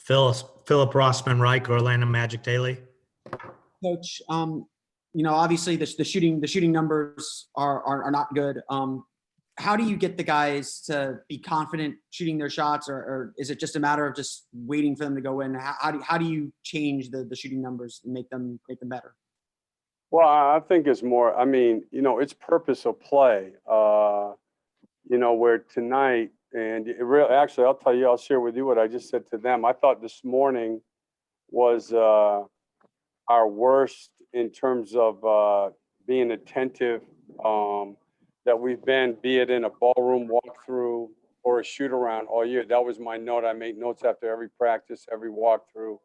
Philip Rossman Reich, Orlando Magic Daily. Coach, obviously the shooting numbers are not good. How do you get the guys to be confident shooting their shots, or is it just a matter of just waiting for them to go in? How do you change the shooting numbers and make them better? Well, I think it's more, it's purpose of play, where tonight, and it really, actually, I'll share with you what I just said to them. I thought this morning was our worst in terms of being attentive that we've been, be it in a ballroom walkthrough or a shoot around all year. That was my note. I make notes after every practice, every walkthrough,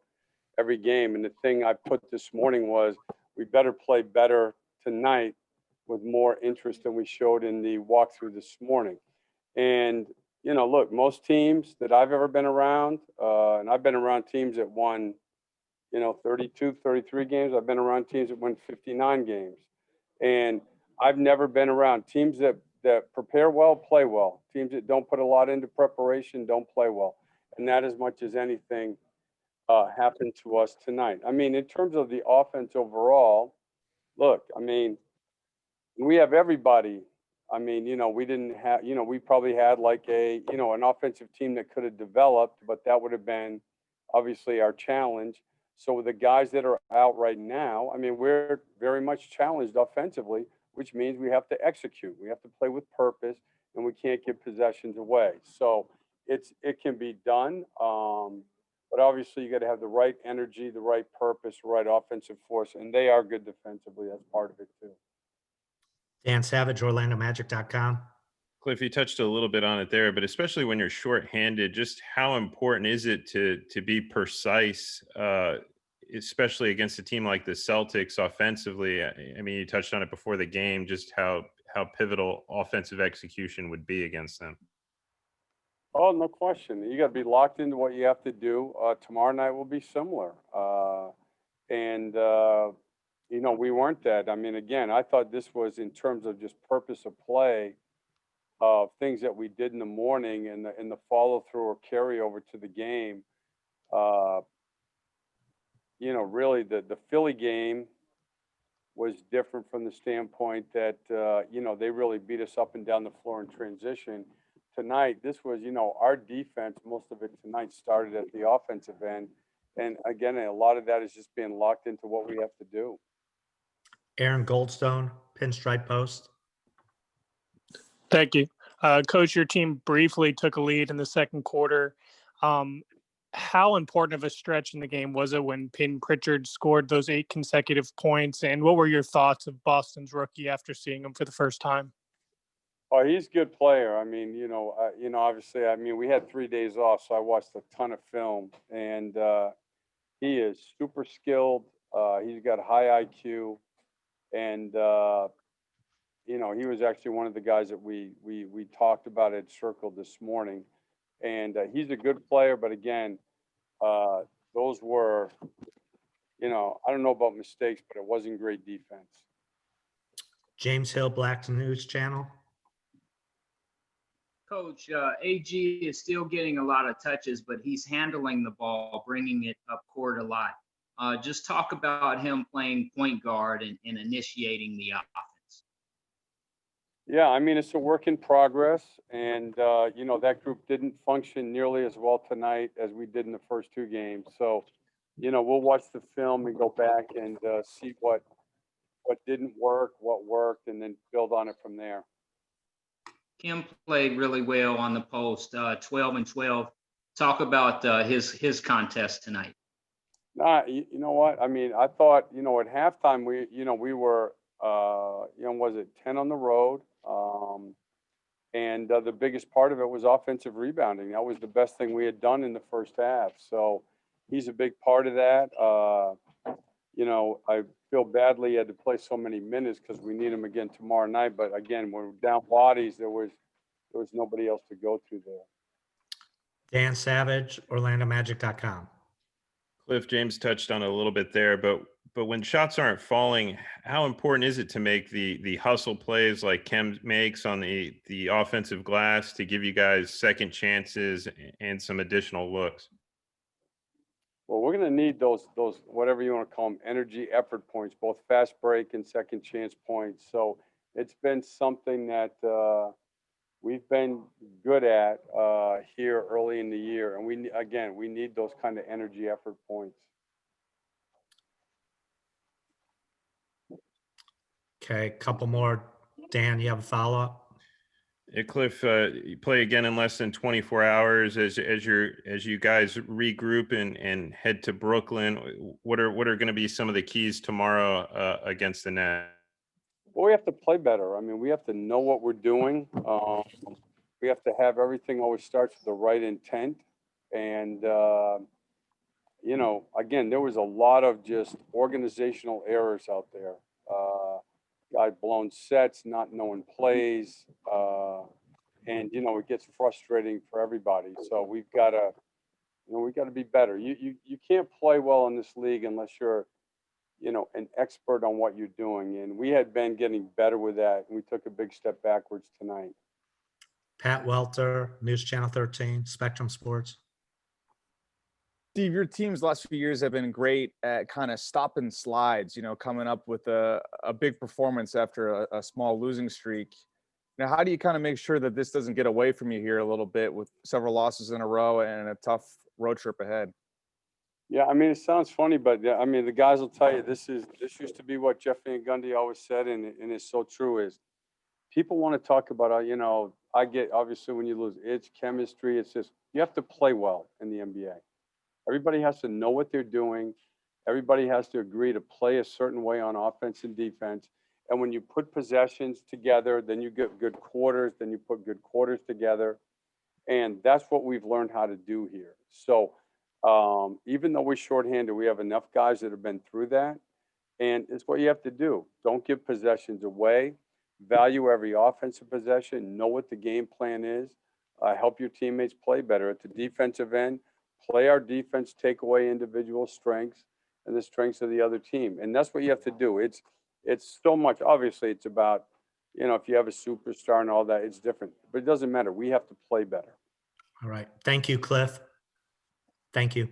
every game. And the thing I put this morning was, we better play better tonight with more interest than we showed in the walkthrough this morning. And, look, most teams that I've ever been around, and I've been around teams that won, 32, 33 games. I've been around teams that won 59 games. And I've never been around teams that prepare well, play well. Teams that don't put a lot into preparation don't play well. And that, as much as anything, happened to us tonight. In terms of the offense overall, look, we have everybody. We didn't have, we probably had like an offensive team that could have developed, but that would have been obviously our challenge. So with the guys that are out right now, we're very much challenged offensively, which means we have to execute. We have to play with purpose, and we can't give possessions away. So it can be done. But obviously, you got to have the right energy, the right purpose, the right offensive force, and they are good defensively. That's part of it too. Dan Savage, OrlandoMagic.com. Cliff, you touched a little bit on it there, but especially when you're shorthanded, just how important is it to be precise, especially against a team like the Celtics offensively? You touched on it before the game, just how pivotal offensive execution would be against them. Oh, no question. You got to be locked into what you have to do. Tomorrow night will be similar. We weren't that. Again, I thought this was in terms of just purpose of play, things that we did in the morning and the follow through or carry over to the game. Really the Philly game was different from the standpoint that, they really beat us up and down the floor in transition. Tonight, this was, our defense, most of it tonight started at the offensive end. And again, a lot of that is just being locked into what we have to do. Aaron Goldstone, Pinstripe Post. Thank you. Coach, your team briefly took a lead in the second quarter. How important of a stretch in the game was it when Pritchard scored those 8 consecutive points? And what were your thoughts of Boston's rookie after seeing him for the first time? Oh, he's a good player. Obviously, we had 3 days off, so I watched a ton of film, and he is super skilled. He's got high IQ, and he was actually one of the guys that we talked about at Circle this morning, and he's a good player. But again, those were, I don't know about mistakes, but it wasn't great defense. James Hill, Black News Channel. Coach, AG is still getting a lot of touches, but he's handling the ball, bringing it up court a lot. Just talk about him playing point guard and initiating the offense. Yeah, it's a work in progress, and that group didn't function nearly as well tonight as we did in the first 2 games. So, we'll watch the film and go back and see what didn't work, what worked, and then build on it from there. Kim played really well on the post, 12 and 12. Talk about his contest tonight. You know what? I thought, at halftime we were, was it 10 on the road? And the biggest part of it was offensive rebounding. That was the best thing we had done in the first half. So he's a big part of that. I feel badly he had to play so many minutes because we need him again tomorrow night. But again, we're down bodies. There was nobody else to go to there. Dan Savage, OrlandoMagic.com. Cliff, James touched on it a little bit there, but when shots aren't falling, how important is it to make the hustle plays like Kem makes on the offensive glass to give you guys second chances and some additional looks? Well, we're going to need those, whatever you want to call them, energy effort points, both fast break and second chance points. So it's been something that we've been good at here early in the year. And we need those kind of energy effort points. Okay, a couple more. Dan, you have a follow-up? Yeah, Cliff, you play again in less than 24 hours as you guys regroup and head to Brooklyn. What are going to be some of the keys tomorrow against the Nets? Well, we have to play better. I mean, we have to know what we're doing. We have to have everything always starts with the right intent. And, you know, again, there was a lot of just organizational errors out there. Guy blown sets, not knowing plays. And, you know, it gets frustrating for everybody. So we've got to, you know, we got to be better. You can't play well in this league unless you're, you know, an expert on what you're doing. And we had been getting better with that. And we took a big step backwards tonight. Pat Welter, News Channel 13, Spectrum Sports. Steve, your teams last few years have been great at kind of stopping slides, you know, coming up with a big performance after a small losing streak. Now, how do you kind of make sure that this doesn't get away from you here a little bit with several losses in a row and a tough road trip ahead? Yeah, I mean, it sounds funny, but I mean, the guys will tell you this used to be what Jeff Van Gundy always said, and it's so true. Is people want to talk about, you know, I get obviously when you lose, it's chemistry. It's just you have to play well in the NBA. Everybody has to know what they're doing. Everybody has to agree to play a certain way on offense and defense. And when you put possessions together, then you get good quarters, then you put good quarters together. And that's what we've learned how to do here. So even though we're shorthanded, we have enough guys that have been through that. And it's what you have to do. Don't give possessions away. Value every offensive possession. Know what the game plan is. Help your teammates play better. At the defensive end, play our defense, take away individual strengths and the strengths of the other team. And that's what you have to do. It's so much, obviously it's about, you know, if you have a superstar and all that, it's different, but it doesn't matter. We have to play better. All right. Thank you, Cliff. Thank you.